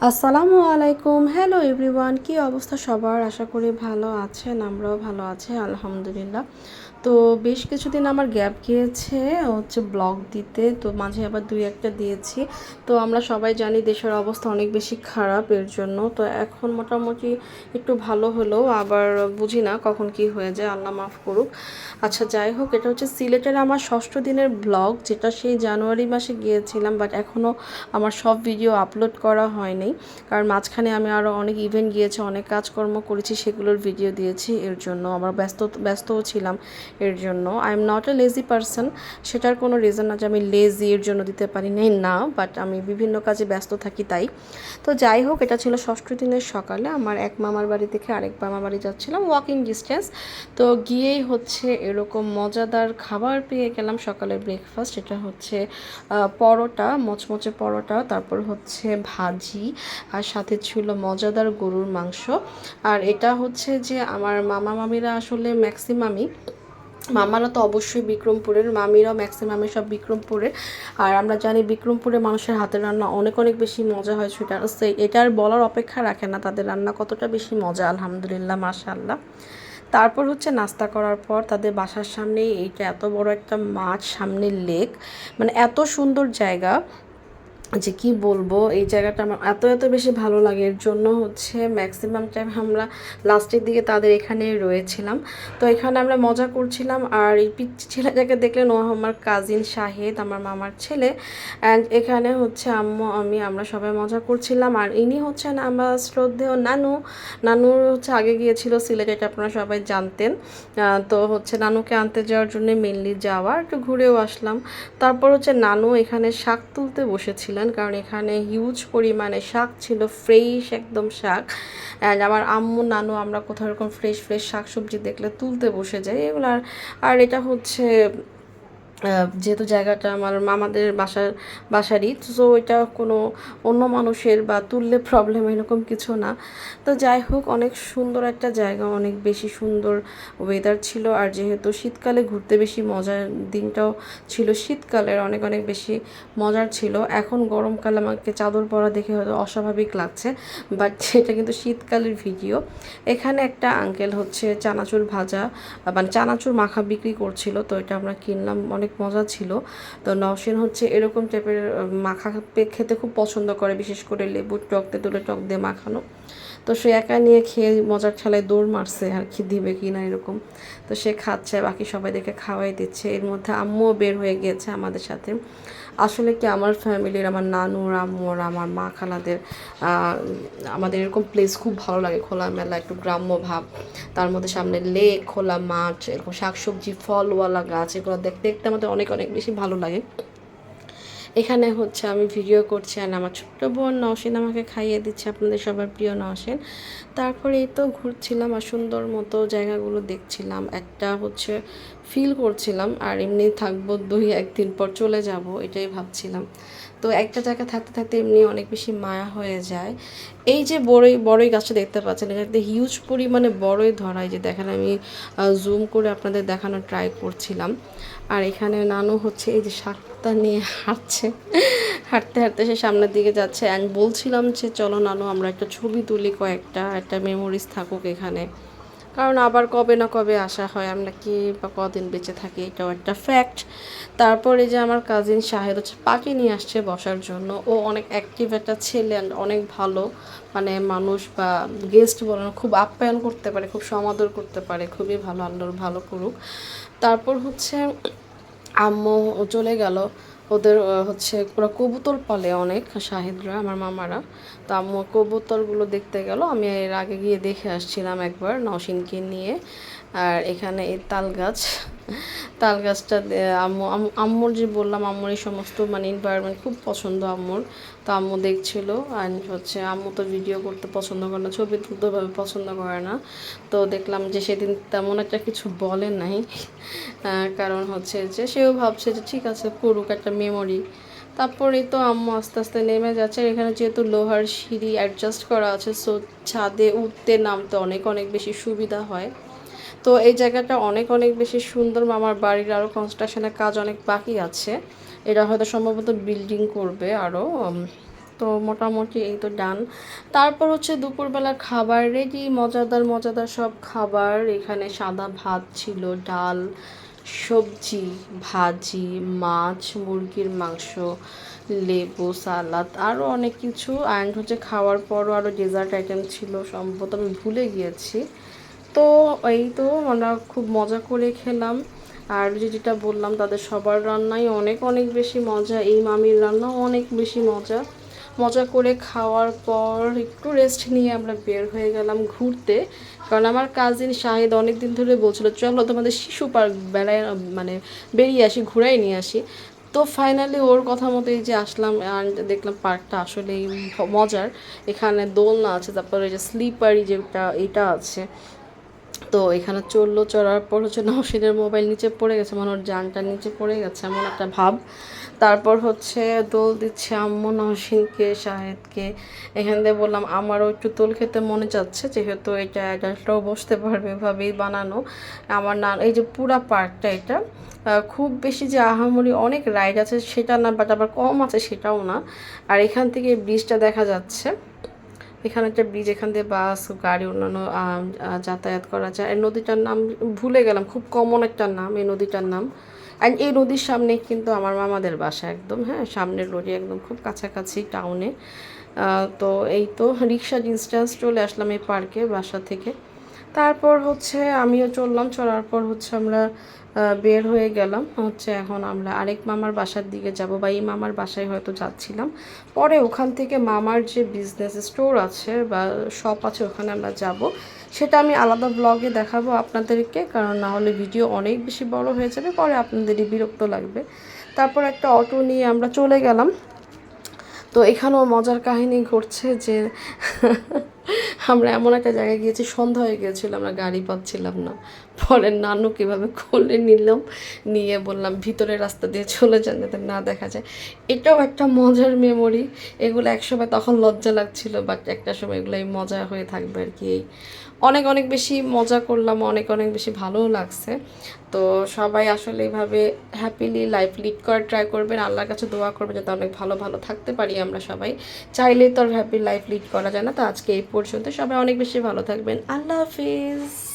আসসালামু আলাইকুম, hello everyone, কি অবস্থা সবার? আশা করি ভালো আছেন, আমরাও ভালো আছি আলহামদুলিল্লাহ। তো বেশ কিছুদিন আমার গ্যাপ গিয়েছে হচ্ছে ব্লগ দিতে, তো মাঝে আবার দুই একটা দিয়েছি। তো আমরা সবাই জানি দেশের অবস্থা অনেক বেশি খারাপ, এর জন্য তো এখন মোটামুটি একটু ভালো হলেও আবার বুঝি না কখন কি হয়ে যায়, আল্লাহ মাফ করুক। আচ্ছা যাই হোক, এটা হচ্ছে সিলেটের আমার ষষ্ঠ দিনের ব্লগ, যেটা সেই জানুয়ারি মাসে গিয়েছিলাম, বাট এখনও আমার সব ভিডিও আপলোড করা হয়নি, কারণ মাঝখানে আমি আরও অনেক ইভেন্ট গিয়েছি, অনেক কাজকর্ম করেছি, সেগুলোর ভিডিও দিয়েছি। এর জন্য আমার ব্যস্তও ছিলাম। এর জন্য I am not a lazy person, সেটার কোনো রিজন না যে আমি লেজি এর জন্য দিতে পারি নাই, না, বাট আমি বিভিন্ন কাজে ব্যস্ত থাকি তাই। তো যাই হোক, এটা ছিল ষষ্ঠ দিনের সকালে, আমার এক মামার বাড়ি থেকে আরেক মামার বাড়ি যাচ্ছিলাম, ওয়াকিং ডিস্টেন্স। তো গিয়েই হচ্ছে এরকম মজাদার খাবার পেয়ে গেলাম সকালের ব্রেকফাস্ট। এটা হচ্ছে পরোটা, মচমচে পরোটা, তারপর হচ্ছে ভাজি, আর সাথে ছিল মজাদার গরুর মাংস। আর এটা হচ্ছে যে আমার মামা মামিরা আসলে ম্যাক্সিমামই, মামারা তো অবশ্যই বিক্রমপুরের, মামিরাও ম্যাক্সিমামে সব বিক্রমপুরের। আর আমরা জানি বিক্রমপুরের মানুষের হাতের রান্না অনেক অনেক বেশি মজা হয়, সেটা এটার বলার অপেক্ষা রাখে না তাদের রান্না কতটা বেশি মজা, আলহামদুলিল্লাহ মাশাআল্লাহ। তারপর হচ্ছে নাস্তা করার পর তাদের বাসার সামনেই এইটা এত বড় একটা মাঠ, সামনে লেক, মানে এত সুন্দর জায়গা যে কি বলবো, এই জায়গাটা আমার এত এত বেশি ভালো লাগে। এর জন্য হচ্ছে ম্যাক্সিমাম টাইম আমরা লাস্টের দিকে তাদের এখানে রয়েছিলাম। তো এখানে আমরা মজা করছিলাম। আর এই পিচ্ছি ছেলেটাকে দেখলেন, ও আমার কাজিন শাহেদ, আমার মামার ছেলে। অ্যান্ড এখানে হচ্ছে আম্মু আমি আমরা সবাই মজা করছিলাম। আর ইনি হচ্ছেন আমার শ্রদ্ধেয় নানু। নানুর হচ্ছে আগে গিয়েছিল সিলেট, এটা আপনারা সবাই জানতেন। তো হচ্ছে নানুকে আনতে যাওয়ার জন্য মেনলি যাওয়া, একটু ঘুরেও আসলাম। তারপর হচ্ছে নানু এখানে শাক তুলতে বসেছিলেন, কারণ এখানে হিউজ পরিমাণে শাক ছিল, ফ্রেশ একদম শাক। অ্যান্ড আমার আম্মু নানু আমরা কোথাও এরকম ফ্রেশ ফ্রেশ শাক সবজি দেখলে তুলতে বসে যাই এগুলো। আর এটা হচ্ছে যেহেতু জায়গাটা আমার মামাদের বাসারই, তো এটা কোনো অন্য মানুষের বা তুললে প্রবলেম এরকম কিছু না। তো যাই হোক, অনেক সুন্দর একটা জায়গা, অনেক বেশি সুন্দর ওয়েদার ছিল। আর যেহেতু শীতকালে ঘুরতে বেশি মজার, দিনটাও ছিল শীতকালের, অনেক অনেক বেশি মজার ছিল। এখন গরমকালে আমাকে চাদর পরা দেখে হয়তো অস্বাভাবিক লাগছে, বাট এটা কিন্তু শীতকালের ভিডিও। এখানে একটা আঙ্কেল হচ্ছে চানাচুর ভাজা, মানে চানাচুর মাখা বিক্রি করছিল, তো এটা আমরা কিনলাম, অনেক মজা ছিল। তো নওশিন হচ্ছে এরকম টাইপের মাখা খেতে খুব পছন্দ করে, বিশেষ করে লেবুর টক তেঁতুলের টক দিয়ে মাখানো। তো সে একা নিয়ে খেয়ে মজার ঠেলায় দৌড় মারছে আর কি দিবে কি না এরকম। তো সে খাচ্ছে, বাকি সবাইদেরকে খাওয়াই দিচ্ছে। এর মধ্যে আম্মুও বের হয়ে গিয়েছে আমাদের সাথে। আসলে কি আমার ফ্যামিলির, আমার নানুর, আম্মুর, আমার মা খালাদের আমাদের এরকম প্লেস খুব ভালো লাগে, খোলামেলা একটু গ্রাম্য ভাব, তার মধ্যে সামনে লেক, খোলা মাঠ, এরকম শাকসবজি ফলওয়ালা গাছ, এগুলো দেখতে দেখতে আমাদের অনেক অনেক বেশি ভালো লাগে। এখানে হচ্ছে আমি ভিডিও করছি, আর আমার ছোট্ট বোন নওশিন আমাকে খাইয়ে দিচ্ছে, আপনাদের সবার প্রিয় নওশিন। তারপরে এই তো ঘুরছিলাম আর সুন্দর মতো জায়গাগুলো দেখছিলাম, একটা হচ্ছে ফিল করছিলাম। আর এমনি থাকবো 2-1 দিন পর চলে যাব, এটাই ভাবছিলাম। তো একটা জায়গা থাকতে থাকতে এমনি অনেক বেশি মায়া হয়ে যায়। এই যে বড়ই গাছটা দেখতে পাচ্ছেন, এটাতে হিউজ পরিমাণে বড়ই ধরা, এই যে দেখেন আমি জুম করে আপনাদের দেখানোর ট্রাই করছিলাম। আর এখানে নানু হচ্ছে এই যে শাকটা নিয়ে হাঁটছে, হাঁটতে হাঁটতে সে সামনের দিকে যাচ্ছে। অ্যান্ড বলছিলাম যে চলো নানু আমরা একটা ছবি তুলি, কয়েকটা, একটা মেমোরিজ থাকুক এখানে, কারণ আবার কবে না কবে আসা হয়, আমরা কি বা কদিন বেঁচে থাকি, এটাও একটা ফ্যাক্ট। তারপরে যে আমার কাজিন শাহেদ হচ্ছে পাখি নিয়ে আসছে বসার জন্য, ও অনেক অ্যাক্টিভ একটা ছেলে অ্যান্ড অনেক ভালো, মানে মানুষ বা গেস্ট বলেন খুব আপ্যায়ন করতে পারে, খুব সমাদর করতে পারে, খুবই ভালো, আল্লাহর ভালো করুক। তারপর হচ্ছে আম্মু চলে গেল, ওদের হচ্ছে পুরো কবুতর পালে অনেক শাহিদরা, আমার মামারা। তো আম্মু কবুতরগুলো দেখতে গেল, আমি এর আগে গিয়ে দেখে আসছিলাম একবার নওশিনকে নিয়ে। আর এখানে এই তাল গাছ, তাল গাছটা আম্মুর যে বললাম, আম্মুর এই সমস্ত মানে এনভায়রনমেন্ট খুব পছন্দ আম্মুর। তো আম্মু দেখছিল। আর হচ্ছে আম্মু তো ভিডিও করতে পছন্দ করে না, ছবি তুলতে ভাবে পছন্দ করে না। তো দেখলাম যে সেদিন তেমন একটা কিছু বলে নাই, কারণ হচ্ছে যে সেও ভাবছে যে ঠিক আছে করুক, একটা মেমোরি। তারপরে তো আম্মু আস্তে আস্তে নেমে যাচ্ছে। এখানে যেহেতু লোহার সিঁড়ি অ্যাডজাস্ট করা আছে, সো ছাদে উঠতে নামতে অনেক অনেক বেশি সুবিধা হয়। তো এই জায়গাটা অনেক অনেক বেশি সুন্দর। আমার বাড়ির আরও কনস্ট্রাকশনের কাজ অনেক বাকি আছে, এটা হয়তো সম্ভবত বিল্ডিং করবে আরও। তো মোটামুটি এই তো ডান। তারপর হচ্ছে দুপুরবেলা খাবার রেডি, মজাদার মজাদার সব খাবার। এখানে সাদা ভাত ছিল, ডাল, সবজি, ভাজি, মাছ, মুরগির মাংস, লেবু, সালাদ, আরও অনেক কিছু। অ্যান্ড হচ্ছে খাওয়ার পরও আরও ডেজার্ট আইটেম ছিল, সম্ভবত আমি ভুলে গিয়েছি। তো এই তো আমরা খুব মজা করে খেলাম। আর যেটা বললাম, তাদের সবার রান্নাই অনেক অনেক বেশি মজা, এই মামির রান্নাও অনেক বেশি মজা। মজা করে খাওয়ার পর একটু রেস্ট নিয়ে আমরা বের হয়ে গেলাম ঘুরতে। কারণ আমার কাজিন শাহিদ অনেক দিন ধরে বলছিল চলো তোমাদের শিশু পার্ক বেড়ায়, মানে বেরিয়ে আসি, ঘুরাই নিয়ে আসি। তো ফাইনালি ওর কথা মতো এই যে আসলাম, অ্যান্ড দেখলাম পার্কটা আসলেই মজার। এখানে দোলনা আছে, তারপরে এই যে স্লিপারি যেটা এটা আছে। তো এখানে চললো, চড়ার পর হচ্ছে নওশিনের মোবাইল নিচে পড়ে গেছে, মানে ওর জানটা নিচে পড়ে গেছে এমন একটা ভাব। তারপর হচ্ছে দোল দিচ্ছে আম্মু নওশিনকে, শাহেদকে। এখান দিয়ে বললাম আমারও একটু দোল খেতে মনে চাচ্ছে, যেহেতু এটা অ্যাডাল্টরাও বসতে পারবে, এভাবেই বানানো। আমার না এই যে পুরা পার্কটা এটা খুব বেশি যে আহামরি অনেক রাইড আছে সেটা না, বাট আবার কম আছে সেটাও না। আর এখান থেকে ব্রিজটা দেখা যাচ্ছে, এখানে একটা ব্রিজ, এখান দিয়ে বাস, গাড়ি, অন্যান্য যাতায়াত করা যায়। এই নদীটার নাম ভুলে গেলাম, খুব কমন একটা নাম এই নদীটার নাম। অ্যান্ড এই নদীর সামনে কিন্তু আমার মামাদের বাসা একদম, হ্যাঁ সামনের রোডে একদম খুব কাছাকাছি টাউনে। তো এই তো রিক্সা ডিস্টেন্স চলে আসলাম এই পার্কে বাসা থেকে। তারপর হচ্ছে আমিও চললাম, চলার পর হচ্ছে আমরা বের হয়ে গেলাম হচ্ছে, এখন আমরা আরেক মামার বাসার দিকে যাব, বা এই মামার বাসায় হয়তো যাচ্ছিলাম। পরে ওখান থেকে মামার যে বিজনেস স্টোর আছে বা শপ আছে ওখানে আমরা যাব। সেটা আমি আলাদা ব্লগে দেখাবো আপনাদেরকে, কারণ না হলে ভিডিও অনেক বেশি বড় হয়ে যাবে, পরে আপনাদেরই বিরক্ত লাগবে। তারপর একটা অটো নিয়ে আমরা চলে গেলাম। তো এখানেও মজার কাহিনী ঘটছে যে আমরা এমন একটা জায়গায় গিয়েছি, সন্ধ্যা হয়ে গিয়েছিল, আমরা গাড়ি পাচ্ছিলাম না। পরে নানু কীভাবে খুলে নিলাম, নিয়ে বললাম ভিতরের রাস্তা দিয়ে চলে যান যাতে না দেখা যায়। এটাও একটা মজার মেমোরি। এগুলো একসময় তখন লজ্জা লাগছিল, বাট একটা সময় এগুলোই মজা হয়ে থাকবে আর কি। অনেক অনেক বেশি মজা করলাম, অনেক অনেক বেশি ভালোও লাগছে। তো সবাই আসলে এইভাবে হ্যাপিলি লাইফ লিড করার ট্রাই করবেন, আল্লাহর কাছে দোয়া করবেন যাতে অনেক ভালো ভালো থাকতে পারি আমরা সবাই। চাইলেই তো আর হ্যাপি লাইফ লিড করা যায় না। তো আজকে এই পর্যন্ত, সবাই অনেক বেশি ভালো থাকবেন। আল্লাহ হাফিজ।